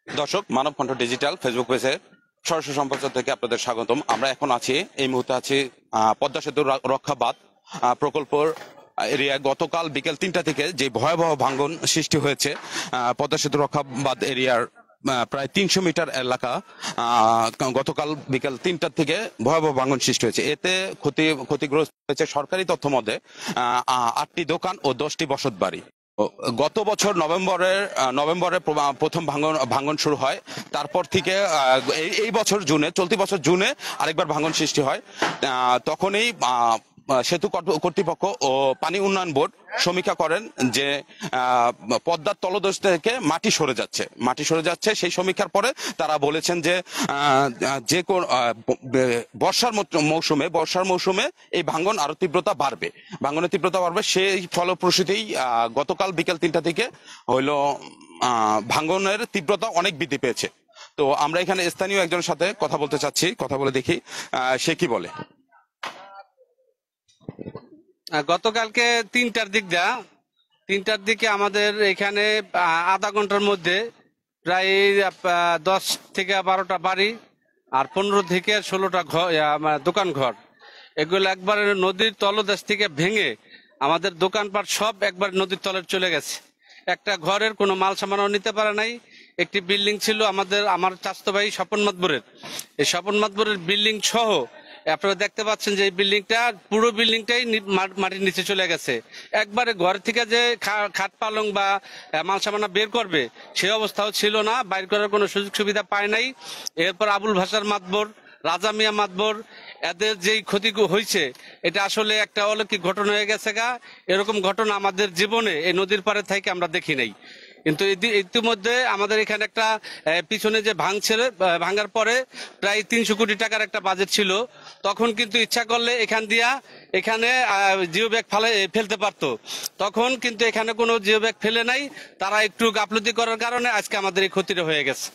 দর্শক, মানব কণ্ঠ digital Facebook পেজে সরাসরি সম্প্রচার থেকে আপনাদের স্বাগতম। আমরা এখন আছি, এই মুহূর্তে আছি পদ্মা সেতু রক্ষা বাঁধ প্রকল্পর এরিয়া। গতকাল বিকেল 3টা থেকে যে ভয়াবহ ভাঙ্গন সৃষ্টি হয়েছে পদ্মা সেতু রক্ষা বাঁধ এরিয়ার প্রায় 300 মিটার এলাকা, গতকাল বিকেল 3টা থেকে ভয়াবহ ভাঙ্গন সৃষ্টি হয়েছে। এতে ক্ষতিগ্রস্ত হয়েছে সরকারি তথ্য মতে 8টি দোকান ও 10টি বসত বাড়ি। গত বছর নভেম্বরে প্রথম ভাঙন শুরু হয়। তারপর থেকে এই বছর জুনে, চলতি বছর জুনে আরেকবার ভাঙন সৃষ্টি হয়। তখনই সেতু কর্তৃপক্ষ ও পানি উন্নয়ন বোর্ড সমীক্ষা করেন যে পদ্মার তলদেশ থেকে মাটি সরে যাচ্ছে। সেই সমীক্ষার পরে তারা বলেছেন যে যে কোন বর্ষার মৌসুমে এই ভাঙনের তীব্রতা বাড়বে। সেই ফলপ্রসূতেই গতকাল বিকেল 3টা থেকে হইলো ভাঙনের তীব্রতা অনেক বৃদ্ধি পেয়েছে। তো আমরা এখানে স্থানীয় একজনের সাথে কথা বলতে চাচ্ছি, কথা বলে দেখি সে কি বলে। গতকালকে 3টার দিকে আমাদের এখানে আধা ঘন্টার মধ্যে প্রায় 10 থেকে 12টা বাড়ি আর 15 থেকে 16টা দোকান ঘর, এগুলো একবার নদীর তলদেশ থেকে ভেঙে আমাদের দোকানপাট সব একবার নদীর তলে চলে গেছে। একটা ঘরের কোনো মাল সামানও নিতে পারে নাই। একটি বিল্ডিং ছিল আমার চাচাতো ভাই স্বপন মাতবরের, এই স্বপন মাতবরের বিল্ডিং সহ আপনারা দেখতে পাচ্ছেন যে এই পুরো বিল্ডিংটাই মাটির নিচে চলে গেছে। একবারে ঘর থেকে যে খাট পালং বা মাল সামানা বের করবে সেই অবস্থাও ছিল না, বাইর করার কোনো সুযোগ সুবিধা পায় নাই। এরপর আবুল ভাষার মাতবর, রাজা মিয়া মাতবর, এদের যেই ক্ষতি হয়েছে এটা আসলে একটা অলৌকিক ঘটনা হয়ে গেছে গা। এরকম ঘটনা আমাদের জীবনে এই নদীর পাড়ে থেকে আমরা দেখি নাই। কিন্তু ইতিমধ্যে আমাদের এখানে একটা পিছনে যে ভাঙার পরে প্রায় 300 কোটি টাকার একটা বাজেট ছিল। তখন কিন্তু ইচ্ছা করলে এখানে জিও ব্যাগ ফেলতে পারতো। তখন কিন্তু এখানে কোনো জিও ব্যাগ ফেলে নাই, তারা একটু গাফলতি করার কারণে আজকে আমাদের এই ক্ষতিটা হয়ে গেছে।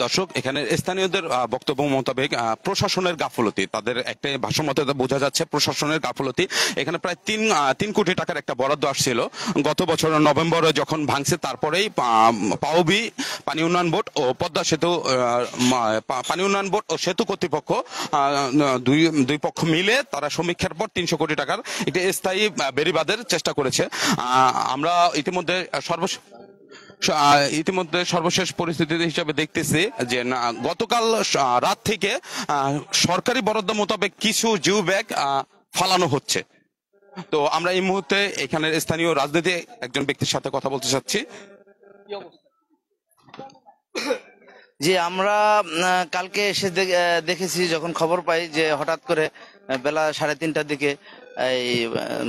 দর্শক, এখানে স্থানীয়দের বক্তব্য মোতাবেক প্রশাসনের গাফলতি, তাদের একটা ভাষ্যমতে বোঝা যাচ্ছে প্রশাসনের গাফলতি। এখানে প্রায় 3 কোটি টাকার একটা বরাদ্দ আসছিল গত বছর নভেম্বরে যখন ভাঙছে। তারপরেই পাওবি পানি উন্নয়ন বোর্ড ও পদ্মা সেতু পানি উন্নয়ন বোর্ড ও সেতু কর্তৃপক্ষ দুই পক্ষ মিলে তারা সমীক্ষার পর 300 কোটি টাকার একটি স্থায়ী বেড়িবাঁধের চেষ্টা করেছে। আমরা ইতিমধ্যে সর্বশেষ পরিস্থিতি হিসাবে দেখতেছি যে গতকাল রাত থেকে সরকারি বরাদ্দ মোতাবেক কিছু জিও ব্যাগ ফালানো হচ্ছে। তো আমরা এই মুহূর্তে এখানের স্থানীয় রাজনীতি একজন ব্যক্তির সাথে কথা বলতে চাচ্ছি। জি, আমরা কালকে এসে দেখেছি, যখন খবর পাই যে হঠাৎ করে বেলা 3:30টার দিকে এই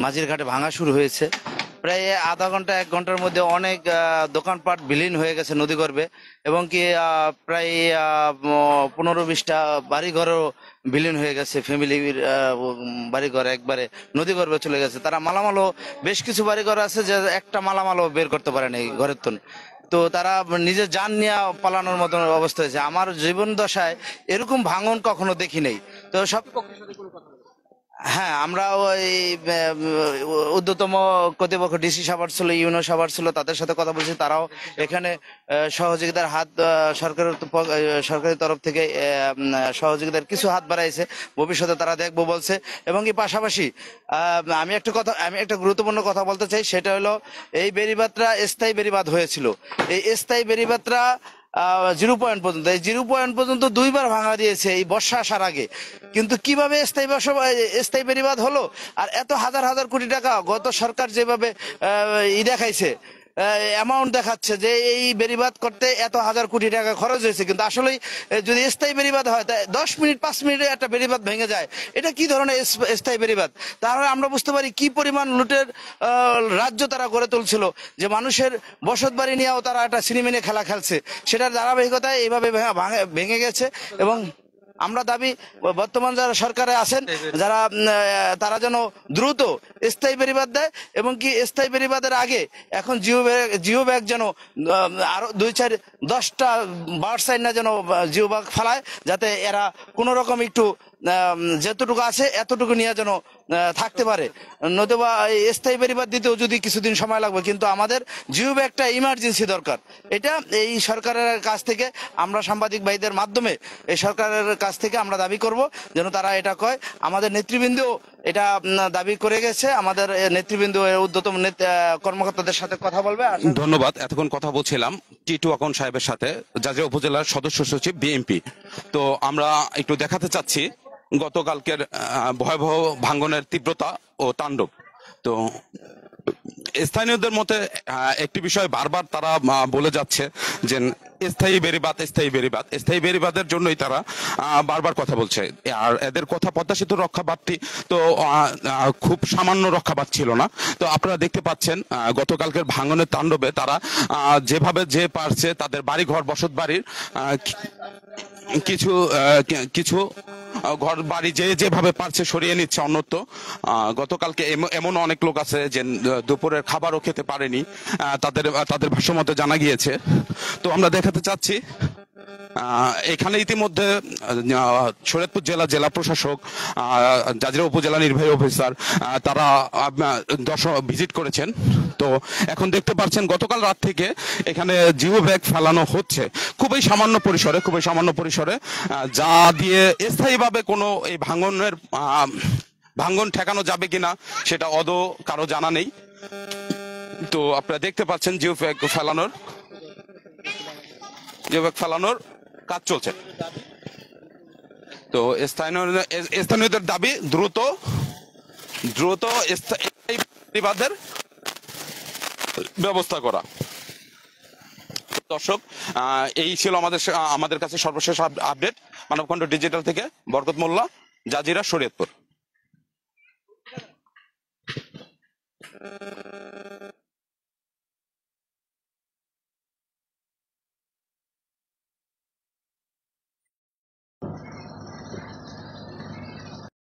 মাঝির ঘাটে ভাঙা শুরু হয়েছে। প্রায় আধা ঘন্টা 1 ঘন্টার মধ্যে অনেক দোকানপাট বিলীন হয়ে গেছে নদীগর্ভে, এবং কি প্রায় 15-20টা বাড়িঘরও বিলীন হয়ে গেছে। ফ্যামিলির বাড়িঘর একবারে নদীগর্ভে চলে গেছে। তারা মালামালও, বেশ কিছু বাড়িঘর আছে যে একটা মালামালও বের করতে পারেনি ঘরের তন। তো তারা নিজের যান নিয়ে পালানোর মতো অবস্থা হয়েছে। আমার জীবন দশায় এরকম ভাঙন কখনো দেখি নাই। তো সব, হ্যাঁ, আমরা ওই ঊর্ধ্বতম কর্তৃপক্ষ ডিসি সাভার ছিল, ইউনো সাভার ছিল, তাদের সাথে কথা বলছি। তারাও এখানে সহযোগিতার হাত, সরকারি তরফ থেকে সহযোগিতার কিছু হাত বাড়াইছে। ভবিষ্যতে তারা দেখবো বলছে। এবং এই পাশাপাশি আমি একটা গুরুত্বপূর্ণ কথা বলতে চাই, সেটা হলো এই বেড়িবাঁধটা স্থায়ী বেড়িবাঁধ হয়েছিল। এই স্থায়ী বেড়িবাঁধটা 0 পয়েন্ট পর্যন্ত, এই 0 পয়েন্ট পর্যন্ত 2বার ভাঙা দিয়েছে এই বর্ষা আসার আগে। কিন্তু কিভাবে স্থায়ী বেড়িবাঁধ হলো? আর এত হাজার হাজার কোটি টাকা গত সরকার যেভাবে দেখাইছে, অ্যামাউন্ট দেখাচ্ছে যে এই বেড়িবাঁধ করতে এত হাজার কোটি টাকা খরচ হয়েছে, কিন্তু আসলে যদি স্থায়ী বেড়িবাঁধ হয় তাই 10 মিনিট 5 মিনিটে একটা বেড়িবাঁধ ভেঙে যায়। এটা কি ধরনের স্থায়ী বেড়িবাঁধ? তাহলে আমরা বুঝতে পারি কি পরিমাণ লুটের রাজ্য তারা গড়ে তুলছিল, যে মানুষের বসত বাড়ি নিয়েও তারা একটা সিনেমিনে খেলা খেলছে। সেটার ধারাবাহিকতায় এইভাবে ভেঙে গেছে। এবং আমরা দাবি, বর্তমান যারা সরকারে আছেন তারা যেন দ্রুত স্থায়ী বেড়িবাঁধ দেয়, এবং কি স্থায়ী বেড়িবাঁধের আগে এখন জিও ব্যাগ যেন আরো 2-4-10টা বার্ড সাইড না যেন জিও ব্যাগ ফেলায়, যাতে এরা কোনো রকম একটু যেতটুকু আছে এতটুকু নিয়ে যেন থাকতে পারে, নতুবা এই স্থায়ী বেড়িবাঁধ দিতেও যদি কিছুদিন সময় লাগবে, কিন্তু আমাদের জিও ব্যাগটা ইমার্জেন্সি দরকার। এটা এই সরকারের কাছ থেকে আমরা সাংবাদিক ভাইদের মাধ্যমে এই সরকারের কাছ থেকে আমরা দাবি করব যেন তারা এটা কয়। আমাদের নেতৃবৃন্দ এটা দাবি করে গেছে, আমাদের নেতৃবৃন্দ ঊর্ধ্বতন কর্মকর্তাদের সাথে কথা বলবে। ধন্যবাদ। এতক্ষণ কথা বলছিলাম টিটু আকন সাহেবের সাথে, জাজিরা উপজেলার সদস্য সচিব বিএমপি। তো আমরা একটু দেখাতে চাচ্ছি গতকালকের ভয়াবহ ভাঙ্গনের তীব্রতা ও তাণ্ডব। তো স্থানীয়দের মতে একটি বিষয় বারবার তারা বলে যাচ্ছে যে স্থায়ী বেড়িবাঁধ, স্থায়ী বেড়িবাঁধ, স্থায়ী বেড়িবাঁধের জন্যই তারা বারবার কথা বলছে। আর এদের কথা পদ্মা সেতুর রক্ষাবাদটি তো খুব সামান্য রক্ষাবাদ ছিল না। তো আপনারা দেখতে পাচ্ছেন গতকালকের ভাঙনের তাণ্ডবে তারা যেভাবে যে পারছে তাদের বাড়ি ঘর বসত বাড়ির কিছু কিছু ঘর বাড়ি যেভাবে পারছে সরিয়ে নিচ্ছে অন্যত্র। গতকালকে এমন অনেক লোক আছে যে দুপুরের খাবারও খেতে পারেনি, তাদের ভাষ্যমতে জানা গিয়েছে। তো আমরা দেখাতে চাচ্ছি এখানে ইতিমধ্যে শরীয়তপুর জেলা প্রশাসক, জাজিরা উপজেলা নির্বাহী অফিসার তারা ভিজিট করেছেন। তো এখন দেখতে পাচ্ছেন গতকাল রাত থেকে এখানে জিও ব্যাগ ফেলানো হচ্ছে খুবই সামান্য পরিসরে, যা দিয়ে স্থায়ীভাবে কোনো এই ভাঙ্গন ঠেকানো যাবে কিনা সেটা কারো জানা নেই। তো আপনারা দেখতে পাচ্ছেন জিও ব্যাগ ফেলানোর কাজ চলছে। তো স্থানীয়দের দাবি দ্রুত স্থায়ী ব্যবস্থা করা। দর্শক, এই ছিল আমাদের কাছে সর্বশেষ আপডেট। মানবকণ্ঠ ডিজিটাল থেকে বরকত মোল্লা, জাজিরা, শরীয়তপুর।